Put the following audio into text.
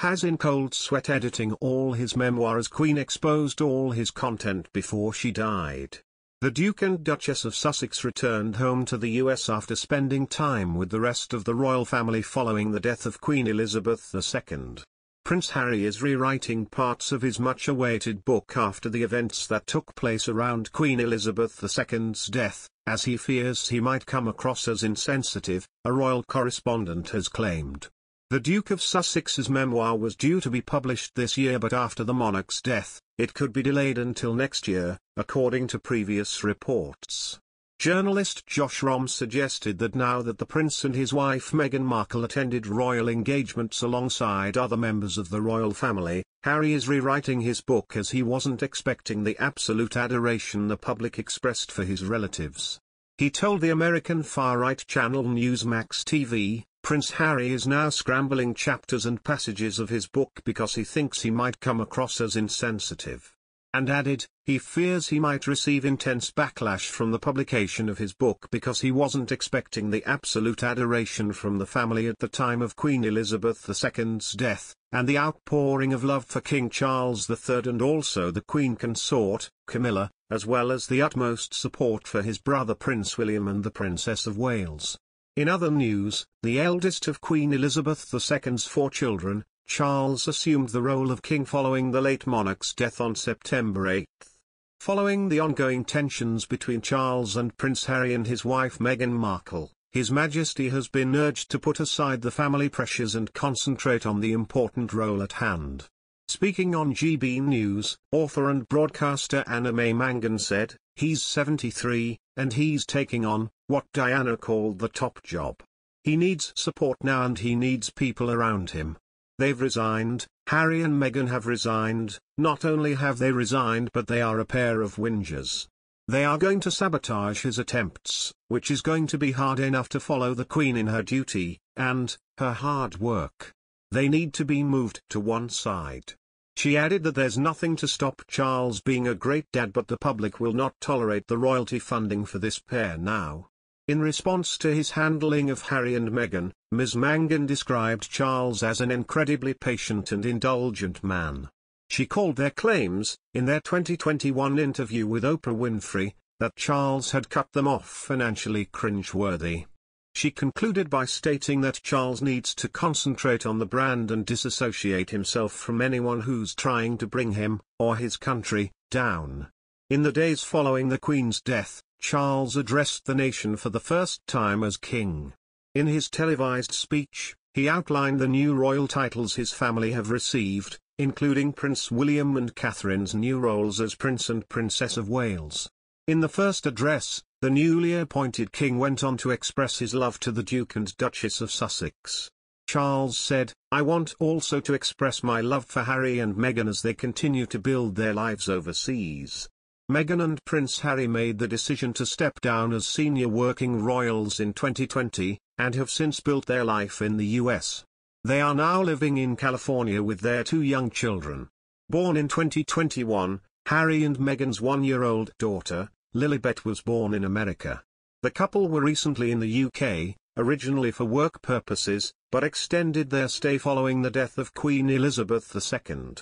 has in cold sweat editing all his memoir as Queen exposed all his content before she died. The Duke and Duchess of Sussex returned home to the US after spending time with the rest of the royal family following the death of Queen Elizabeth II. Prince Harry is rewriting parts of his much-awaited book after the events that took place around Queen Elizabeth II's death, as he fears he might come across as insensitive, a royal correspondent has claimed. The Duke of Sussex's memoir was due to be published this year, but after the monarch's death, it could be delayed until next year, according to previous reports. Journalist Josh Rom suggested that now that the prince and his wife Meghan Markle attended royal engagements alongside other members of the royal family, Harry is rewriting his book as he wasn't expecting the absolute adoration the public expressed for his relatives. He told the American far-right channel Newsmax TV, Prince Harry is now scrambling chapters and passages of his book because he thinks he might come across as insensitive. And added, he fears he might receive intense backlash from the publication of his book because he wasn't expecting the absolute adoration from the family at the time of Queen Elizabeth II's death, and the outpouring of love for King Charles III and also the Queen Consort, Camilla, as well as the utmost support for his brother Prince William and the Princess of Wales. In other news, the eldest of Queen Elizabeth II's 4 children, Charles assumed the role of king following the late monarch's death on September 8. Following the ongoing tensions between Charles and Prince Harry and his wife Meghan Markle, His Majesty has been urged to put aside the family pressures and concentrate on the important role at hand. Speaking on GB News, author and broadcaster Anna May Mangan said, "He's 73, and he's taking on what Diana called the top job. He needs support now and he needs people around him. They've resigned, Harry and Meghan have resigned, not only have they resigned but they are a pair of whingers. They are going to sabotage his attempts, which is going to be hard enough to follow the Queen in her duty, and her hard work. They need to be moved to one side." She added that there's nothing to stop Charles being a great dad, but the public will not tolerate the royalty funding for this pair now. In response to his handling of Harry and Meghan, Ms. Mangan described Charles as an incredibly patient and indulgent man. She called their claims, in their 2021 interview with Oprah Winfrey, that Charles had cut them off financially cringeworthy. She concluded by stating that Charles needs to concentrate on the brand and disassociate himself from anyone who's trying to bring him, or his country, down. In the days following the Queen's death, Charles addressed the nation for the first time as king. In his televised speech, he outlined the new royal titles his family have received, including Prince William and Catherine's new roles as Prince and Princess of Wales. In the first address, the newly appointed king went on to express his love to the Duke and Duchess of Sussex. Charles said, "I want also to express my love for Harry and Meghan as they continue to build their lives overseas." Meghan and Prince Harry made the decision to step down as senior working royals in 2020, and have since built their life in the US. They are now living in California with their 2 young children. Born in 2021, Harry and Meghan's 1-year-old daughter, Lilibet, was born in America. The couple were recently in the UK, originally for work purposes, but extended their stay following the death of Queen Elizabeth II.